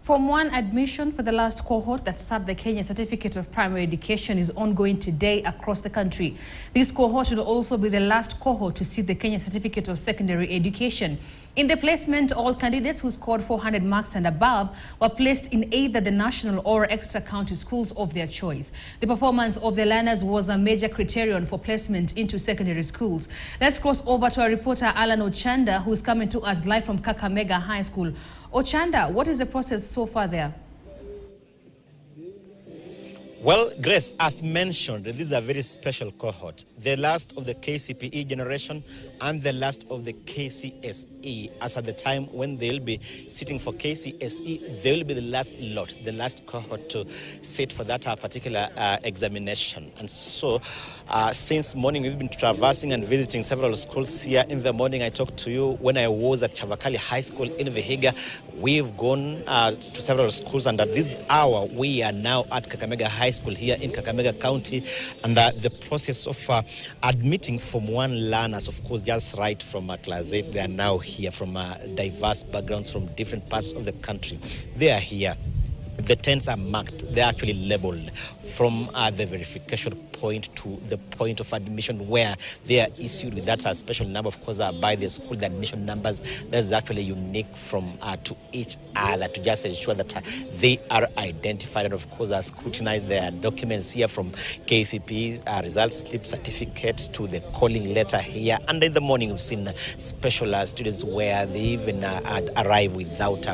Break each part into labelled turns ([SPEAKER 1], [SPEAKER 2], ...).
[SPEAKER 1] Form 1 admission for the last cohort that sought the Kenya Certificate of Primary Education is ongoing today across the country. This cohort will also be the last cohort to seek the Kenya Certificate of Secondary Education. In the placement, all candidates who scored 400 marks and above were placed in either the national or extra county schools of their choice. The performance of the learners was a major criterion for placement into secondary schools. Let's cross over to our reporter Alan Ochanda, who is coming to us live from Kakamega High School. Ochanda, what is the process so far there?
[SPEAKER 2] Well, Grace, as mentioned, this is a very special cohort. The last of the KCPE generation and the last of the KCSE. As at the time when they'll be sitting for KCSE, they'll be the last lot, the last cohort to sit for that particular examination. And so, since morning, we've been traversing and visiting several schools here. In the morning, I talked to you when I was at Chavakali High School in Vihiga. We've gone to several schools, and at this hour, we are now at Kakamega High School here in Kakamega County, and the process of admitting Form 1 learners, of course, just right from Class 8, they are now here from diverse backgrounds from different parts of the country. They are here. The tents are marked, they're actually labeled from the verification point to the point of admission where they are issued with that special number, of course, by the school. The admission numbers, that is actually unique from to each other to just ensure that they are identified and, of course, scrutinize their documents here from KCP, result slip certificate to the calling letter here. And in the morning, we've seen special students where they even arrive without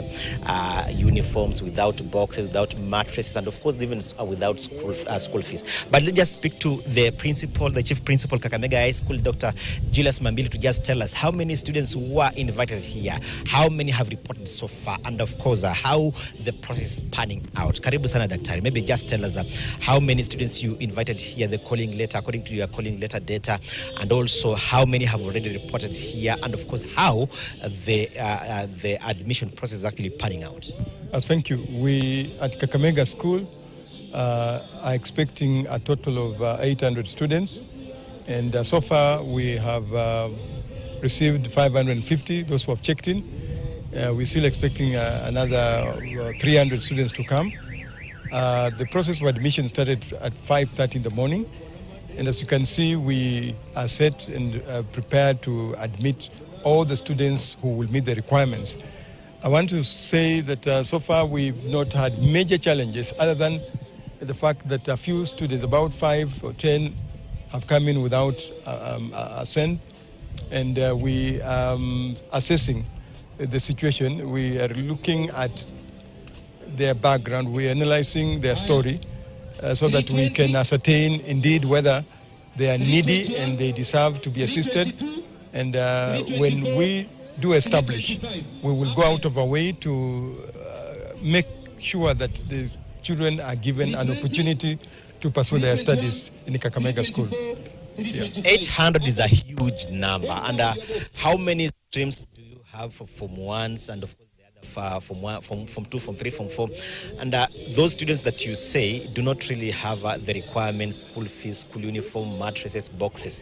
[SPEAKER 2] uniforms, without boxes, without mattresses, and of course even without school fees. But let's just speak to the principal, the chief principal, Kakamega High School, Dr. Julius Mambili, to just tell us how many students were invited here, how many have reported so far, and of course how the process is panning out. Karibu sana daktari, maybe just tell us how many students you invited here, the calling letter, according to your calling letter data, and also how many have already reported here, and of course how the admission process is actually panning out.
[SPEAKER 3] Thank you. We at Kakamega School are expecting a total of 800 students, and so far we have received 550, those who have checked in. We're still expecting another 300 students to come. The process of admission started at 5:30 in the morning, and as you can see, we are set and prepared to admit all the students who will meet the requirements. I want to say that so far we've not had major challenges other than the fact that a few students, about 5 or 10, have come in without a cent, and we are assessing the situation. We are looking at their background, we are analyzing their story so that we can ascertain indeed whether they are needy and they deserve to be assisted. And when we do establish, we will go out of our way to make sure that the children are given an opportunity to pursue their studies in the Kakamega School.
[SPEAKER 2] Yeah. 800 is a huge number. And how many streams do you have for Form 1s and of course the other Form 2, Form 3, Form 4? And those students that you say do not really have the requirements, school fees, school uniform, mattresses, boxes.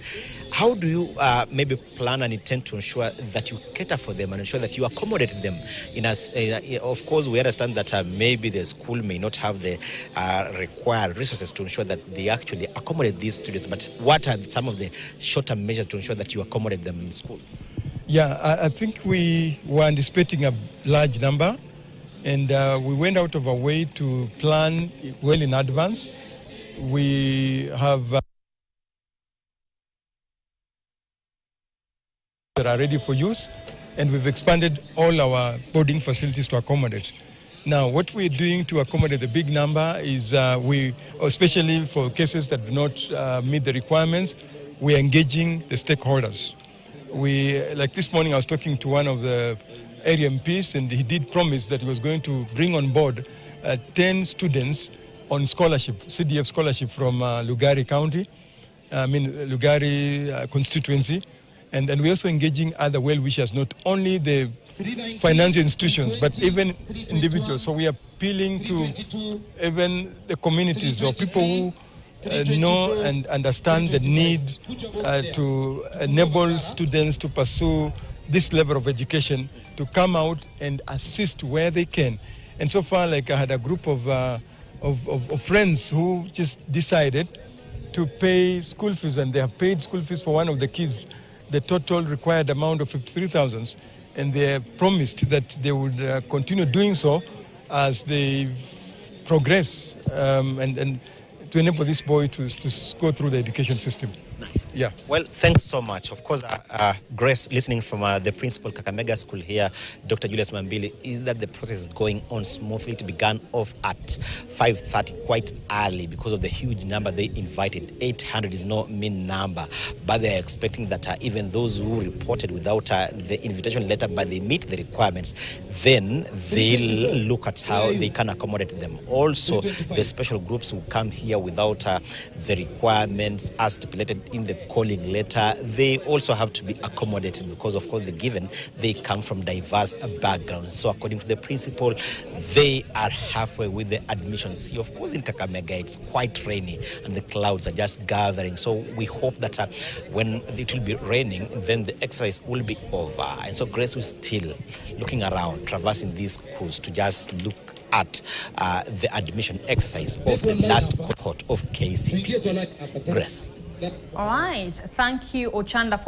[SPEAKER 2] How do you maybe plan and intend to ensure that you cater for them and ensure that you accommodate them? Of course, we understand that maybe the school may not have the required resources to ensure that they actually accommodate these students, but what are some of the short-term measures to ensure that you accommodate them in school?
[SPEAKER 3] Yeah, I think we were anticipating a large number, and we went out of our way to plan well in advance. We have that are ready for use, and we've expanded all our boarding facilities to accommodate. Now, what we're doing to accommodate the big number is especially for cases that do not meet the requirements, we're engaging the stakeholders. Like this morning, I was talking to one of the area MPs, and he did promise that he was going to bring on board 10 students on scholarship, CDF scholarship from Lugari County, Lugari constituency. And we're also engaging other well-wishers, not only the financial institutions, but even individuals. So we are appealing to even the communities or people who know and understand the need to enable students to pursue this level of education, to come out and assist where they can. And so far, like, I had a group of friends who just decided to pay school fees, and they have paid school fees for one of the kids, the total required amount of 53,000, and they have promised that they would continue doing so as they progress and to enable this boy to go through the education system.
[SPEAKER 2] Nice.
[SPEAKER 3] Yeah.
[SPEAKER 2] Well, thanks so much. Of course, Grace, listening from the principal Kakamega School here, Dr. Julius Mambili, is that the process is going on smoothly. It began off at 5:30, quite early, because of the huge number they invited. 800 is no mean number, but they are expecting that even those who reported without the invitation letter, but they meet the requirements, then they'll look at how they can accommodate them. Also, the special groups who come here without the requirements as stipulated in the calling letter, they also have to be accommodated because, of course, they come from diverse backgrounds. So according to the principal, they are halfway with the admissions. See, of course, in Kakamega, it's quite rainy and the clouds are just gathering. So we hope that when it will be raining, then the exercise will be over. And so Grace is still looking around, traversing these schools to just look at the admission exercise of the last cohort of KCPE. Grace.
[SPEAKER 1] All right. Thank you, Ochanda, for